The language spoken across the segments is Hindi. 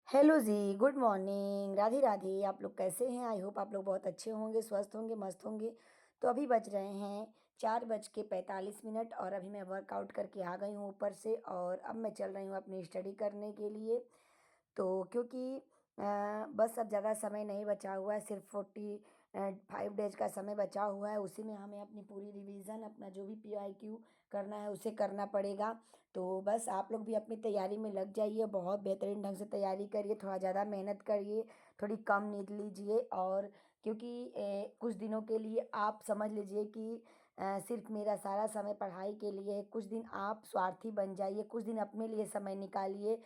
हेलो जी, गुड मॉर्निंग, राधे राधे। आप लोग कैसे हैं? आई होप आप लोग बहुत अच्छे होंगे, स्वस्थ होंगे, मस्त होंगे। तो अभी बज रहे हैं 4:45 और अभी मैं वर्कआउट करके आ गई हूँ ऊपर से और अब मैं चल रही हूँ अपनी स्टडी करने के लिए। तो क्योंकि बस अब ज़्यादा समय नहीं बचा हुआ है, सिर्फ 45 डेज का समय बचा हुआ है। उसी में हमें अपनी पूरी रिवीजन, अपना जो भी पीआईक्यू करना है उसे करना पड़ेगा। तो बस आप लोग भी अपनी तैयारी में लग जाइए, बहुत बेहतरीन ढंग से तैयारी करिए, थोड़ा ज़्यादा मेहनत करिए, थोड़ी कम नींद लीजिए। और क्योंकि कुछ दिनों के लिए आप समझ लीजिए कि सिर्फ मेरा सारा समय पढ़ाई के लिए है। कुछ दिन आप स्वार्थी बन जाइए, कुछ दिन अपने लिए समय निकालिए,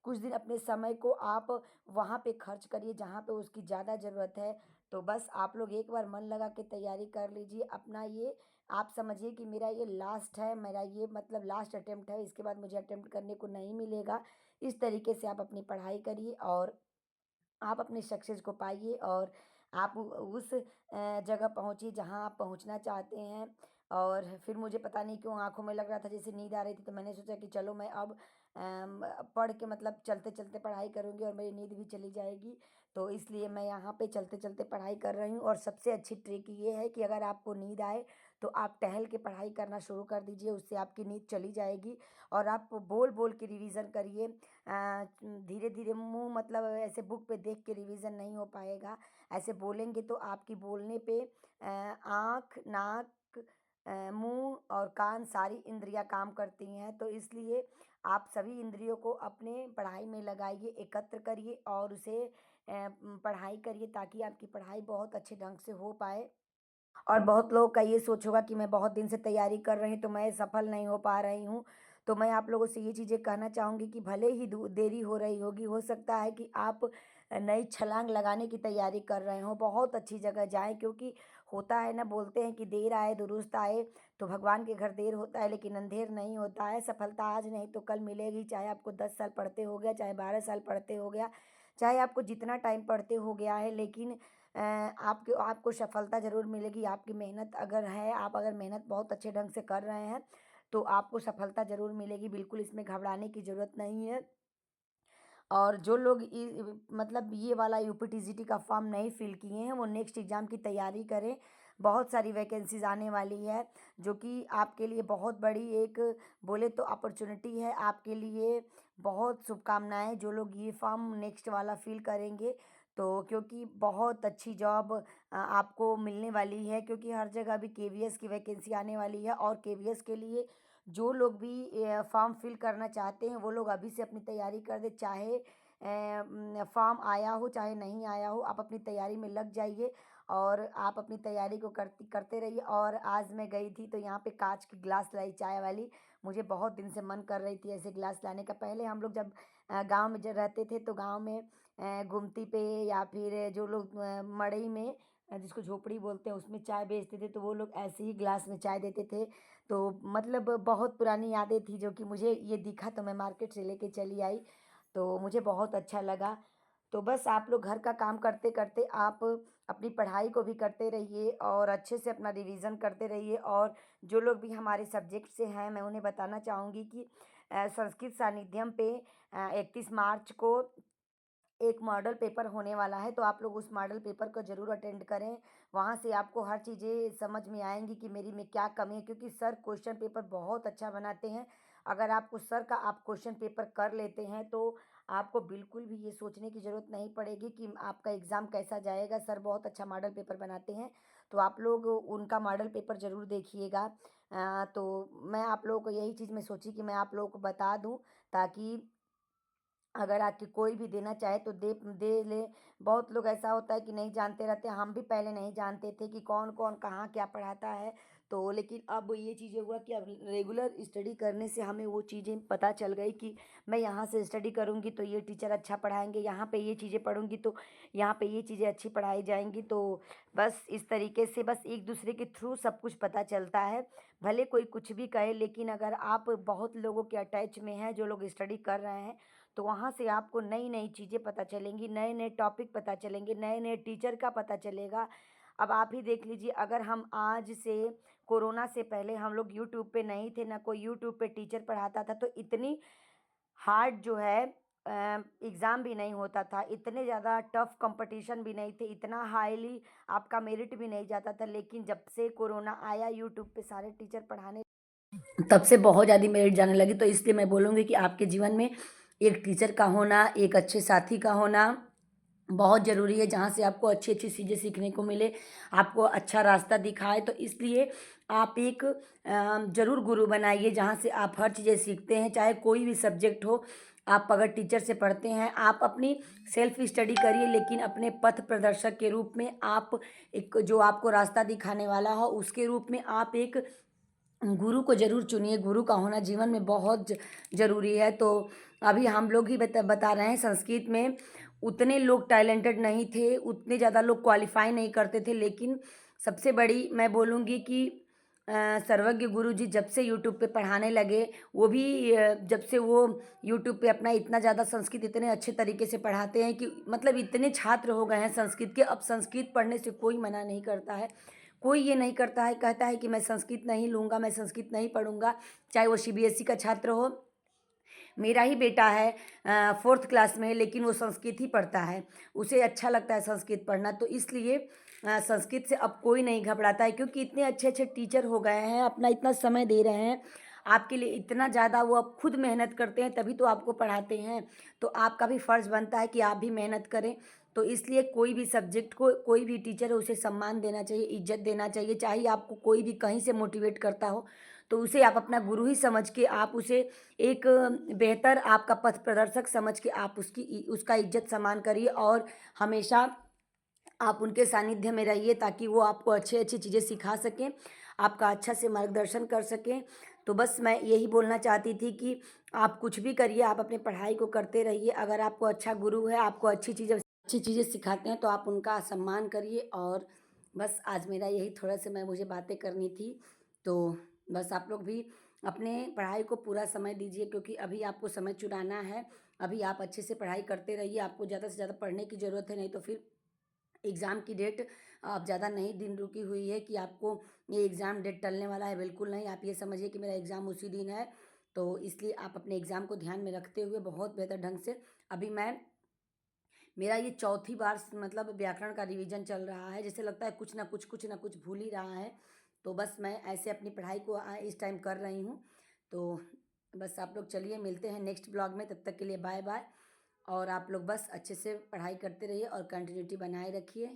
कुछ दिन अपने समय को आप वहाँ पे खर्च करिए जहाँ पे उसकी ज़्यादा ज़रूरत है। तो बस आप लोग एक बार मन लगा के तैयारी कर लीजिए। अपना ये आप समझिए कि मेरा ये लास्ट है, मेरा ये मतलब लास्ट अटेम्प्ट है, इसके बाद मुझे अटेम्प्ट करने को नहीं मिलेगा। इस तरीके से आप अपनी पढ़ाई करिए और आप अपने सक्सेस को पाइए और आप उस जगह पहुँचिए जहाँ आप पहुँचना चाहते हैं। और फिर मुझे पता नहीं क्यों आँखों में लग रहा था जैसे नींद आ रही थी, तो मैंने सोचा कि चलो मैं अब पढ़ के मतलब चलते-चलते पढ़ाई करूँगी और मेरी नींद भी चली जाएगी। तो इसलिए मैं यहाँ पे चलते-चलते पढ़ाई कर रही हूँ और सबसे अच्छी ट्रिक ये है कि अगर आपको नींद आए, तो आप टहल के पढ़ाई करना शुरू कर दीजिए, उससे आपकी नींद चली जाएगी। और आप बोल-बोल के रिवीज़न करिए। धीरे-धीरे मुँह मतलब ऐसे बुक पे देख के रिवीज़न नहीं हो पाएगा। ऐसे बोलेंगे तो आपकी बोलने पे आँख, नाक, मुँह और कान सारी इंद्रियाँ काम करती हैं। तो इसलिए आप सभी इंद्रियों को अपने पढ़ाई में लगाइए, एकत्र करिए और उसे पढ़ाई करिए ताकि आपकी पढ़ाई बहुत अच्छे ढंग से हो पाए। और बहुत लोगों का ये सोच होगा कि मैं बहुत दिन से तैयारी कर रही हूँ, तो मैं सफल नहीं हो पा रही हूँ। तो मैं आप लोगों से ये चीज़ें कहना चाहूँगी कि भले ही देरी हो रही होगी, हो सकता है कि आप नई छलांग लगाने की तैयारी कर रहे हों, बहुत अच्छी जगह जाएँ। क्योंकि होता है ना, बोलते हैं कि देर आए दुरुस्त आए। तो भगवान के घर देर होता है लेकिन अंधेर नहीं होता है। सफलता आज नहीं तो कल मिलेगी, चाहे आपको 10 साल पढ़ते हो गया, चाहे 12 साल पढ़ते हो गया, चाहे आपको जितना टाइम पढ़ते हो गया है। लेकिन आपको आपको सफलता ज़रूर मिलेगी। आपकी मेहनत अगर है, आप अगर मेहनत बहुत अच्छे ढंग से कर रहे हैं, तो आपको सफलता ज़रूर मिलेगी। बिल्कुल इसमें घबराने की ज़रूरत नहीं है। और जो लोग मतलब ये वाला यूपीटीसीटी का फॉर्म नहीं फिल किए हैं, वो नेक्स्ट एग्ज़ाम की तैयारी करें। बहुत सारी वैकेंसीज़ आने वाली है, जो कि आपके लिए बहुत बड़ी एक बोले तो अपॉर्च्युनिटी है। आपके लिए बहुत शुभकामनाएँ जो लोग ये फॉर्म नेक्स्ट वाला फिल करेंगे। तो क्योंकि बहुत अच्छी जॉब आपको मिलने वाली है, क्योंकि हर जगह अभी केवीएस की वैकेंसी आने वाली है। और केवीएस के लिए जो लोग भी फॉर्म फिल करना चाहते हैं, वो लोग अभी से अपनी तैयारी कर दें। चाहे फॉर्म आया हो, चाहे नहीं आया हो, आप अपनी तैयारी में लग जाइए और आप अपनी तैयारी को करते रहिए। और आज मैं गई थी तो यहाँ पे काँच की ग्लास लाई चाय वाली। मुझे बहुत दिन से मन कर रही थी ऐसे ग्लास लाने का। पहले हम लोग जब गाँव में रहते थे, तो गाँव में गुमती पे या फिर जो लोग मड़ई में जिसको झोपड़ी बोलते हैं, उसमें चाय बेचते थे, तो वो लोग ऐसे ही ग्लास में चाय देते थे। तो मतलब बहुत पुरानी यादें थी, जो कि मुझे ये दिखा तो मैं मार्केट से लेके चली आई, तो मुझे बहुत अच्छा लगा। तो बस आप लोग घर का काम करते-करते आप अपनी पढ़ाई को भी करते रहिए और अच्छे से अपना रिवीज़न करते रहिए। और जो लोग भी हमारे सब्जेक्ट से हैं, मैं उन्हें बताना चाहूँगी कि संस्कृत सानिध्यम पे 31 मार्च को एक मॉडल पेपर होने वाला है, तो आप लोग उस मॉडल पेपर को ज़रूर अटेंड करें। वहाँ से आपको हर चीज़ें समझ में आएँगी कि मेरी में क्या कमी है, क्योंकि सर क्वेश्चन पेपर बहुत अच्छा बनाते हैं। अगर आप उस सर का आप क्वेश्चन पेपर कर लेते हैं, तो आपको बिल्कुल भी ये सोचने की ज़रूरत नहीं पड़ेगी कि आपका एग्ज़ाम कैसा जाएगा। सर बहुत अच्छा मॉडल पेपर बनाते हैं, तो आप लोग उनका मॉडल पेपर ज़रूर देखिएगा। तो मैं आप लोगों को यही चीज़ मैं सोची कि मैं आप लोगों को बता दूँ, ताकि अगर आपकी कोई भी देना चाहे तो दे दे ले। बहुत लोग ऐसा होता है कि नहीं जानते रहते, हम भी पहले नहीं जानते थे कि कौन-कौन कहाँ क्या पढ़ाता है। तो लेकिन अब ये चीज़ें हुआ कि अब रेगुलर स्टडी करने से हमें वो चीज़ें पता चल गई कि मैं यहाँ से स्टडी करूँगी तो ये टीचर अच्छा पढ़ाएँगे, यहाँ पे ये चीज़ें पढ़ूँगी तो यहाँ पे ये चीज़ें अच्छी पढ़ाई जाएँगी। तो बस इस तरीके से बस एक-दूसरे के थ्रू सब कुछ पता चलता है। भले कोई कुछ भी कहे, लेकिन अगर आप बहुत लोगों के अटैच में हैं, जो लोग स्टडी कर रहे हैं, तो वहाँ से आपको नई-नई चीज़ें पता चलेंगी, नए-नए टॉपिक पता चलेंगे, नए-नए टीचर का पता चलेगा। अब आप ही देख लीजिए, अगर हम आज से कोरोना से पहले हम लोग यूट्यूब पे नहीं थे, ना कोई यूट्यूब पे टीचर पढ़ाता था, तो इतनी हार्ड जो है एग्ज़ाम भी नहीं होता था, इतने ज़्यादा टफ़ कंपटीशन भी नहीं थे, इतना हाईली आपका मेरिट भी नहीं जाता था। लेकिन जब से कोरोना आया, यूट्यूब पे सारे टीचर पढ़ाने तब से बहुत ज़्यादा मेरिट जाने लगी। तो इसलिए मैं बोलूँगी कि आपके जीवन में एक टीचर का होना, एक अच्छे साथी का होना बहुत ज़रूरी है, जहाँ से आपको अच्छी-अच्छी चीज़ें सीखने को मिले, आपको अच्छा रास्ता दिखाए। तो इसलिए आप एक ज़रूर गुरु बनाइए, जहाँ से आप हर चीज़ें सीखते हैं, चाहे कोई भी सब्जेक्ट हो। आप अगर टीचर से पढ़ते हैं, आप अपनी सेल्फ स्टडी करिए, लेकिन अपने पथ प्रदर्शक के रूप में आप एक जो आपको रास्ता दिखाने वाला हो, उसके रूप में आप एक गुरु को ज़रूर चुनिए। गुरु का होना जीवन में बहुत ज़रूरी है। तो अभी हम लोग ही बता रहे हैं, संस्कृत में उतने लोग टैलेंटेड नहीं थे, उतने ज़्यादा लोग क्वालिफ़ाई नहीं करते थे। लेकिन सबसे बड़ी मैं बोलूँगी कि सर्वज्ञ गुरु जी जब से यूट्यूब पे पढ़ाने लगे, वो भी जब से वो यूट्यूब पे अपना इतना ज़्यादा संस्कृत इतने अच्छे तरीके से पढ़ाते हैं कि मतलब इतने छात्र हो गए हैं संस्कृत के, अब संस्कृत पढ़ने से कोई मना नहीं करता है। कोई ये नहीं करता है, कहता है कि मैं संस्कृत नहीं लूँगा, मैं संस्कृत नहीं पढ़ूँगा, चाहे वो सीबीएसई का छात्र हो। मेरा ही बेटा है 4th क्लास में है, लेकिन वो संस्कृत ही पढ़ता है, उसे अच्छा लगता है संस्कृत पढ़ना। तो इसलिए संस्कृत से अब कोई नहीं घबराता है, क्योंकि इतने अच्छे-अच्छे टीचर हो गए हैं, अपना इतना समय दे रहे हैं, आपके लिए इतना ज़्यादा वो अब खुद मेहनत करते हैं, तभी तो आपको पढ़ाते हैं। तो आपका भी फ़र्ज़ बनता है कि आप भी मेहनत करें। तो इसलिए कोई भी सब्जेक्ट को कोई भी टीचर है, उसे सम्मान देना चाहिए, इज़्ज़त देना चाहिए, चाहे आपको कोई भी कहीं से मोटिवेट करता हो, तो उसे आप अपना गुरु ही समझ के आप उसे एक बेहतर आपका पथ प्रदर्शक समझ के आप उसका इज़्ज़त सम्मान करिए, और हमेशा आप उनके सानिध्य में रहिए, ताकि वो आपको अच्छी-अच्छी चीज़ें सिखा सकें, आपका अच्छा से मार्गदर्शन कर सकें। तो बस मैं यही बोलना चाहती थी कि आप कुछ भी करिए, आप अपनी पढ़ाई को करते रहिए। अगर आपको अच्छा गुरु है, आपको अच्छी चीज़ें सिखाते हैं, तो आप उनका सम्मान करिए। और बस आज मेरा यही थोड़ा-सा मुझे बातें करनी थी। तो बस आप लोग भी अपने पढ़ाई को पूरा समय दीजिए, क्योंकि अभी आपको समय चुराना है। अभी आप अच्छे से पढ़ाई करते रहिए, आपको ज़्यादा से ज़्यादा पढ़ने की ज़रूरत है, नहीं तो फिर एग्ज़ाम की डेट अब ज़्यादा नहीं दिन रुकी हुई है कि आपको ये एग्ज़ाम डेट टलने वाला है, बिल्कुल नहीं। आप ये समझिए कि मेरा एग्ज़ाम उसी दिन है। तो इसलिए आप अपने एग्ज़ाम को ध्यान में रखते हुए बहुत बेहतर ढंग से, अभी मेरा ये चौथी बार मतलब व्याकरण का रिवीजन चल रहा है। जैसे लगता है कुछ ना कुछ भूल ही रहा है। तो बस मैं ऐसे अपनी पढ़ाई को इस टाइम कर रही हूँ। तो बस आप लोग चलिए, मिलते हैं नेक्स्ट ब्लॉग में, तब तक के लिए बाय बाय। और आप लोग बस अच्छे से पढ़ाई करते रहिए और कंटिन्यूटी बनाए रखिए।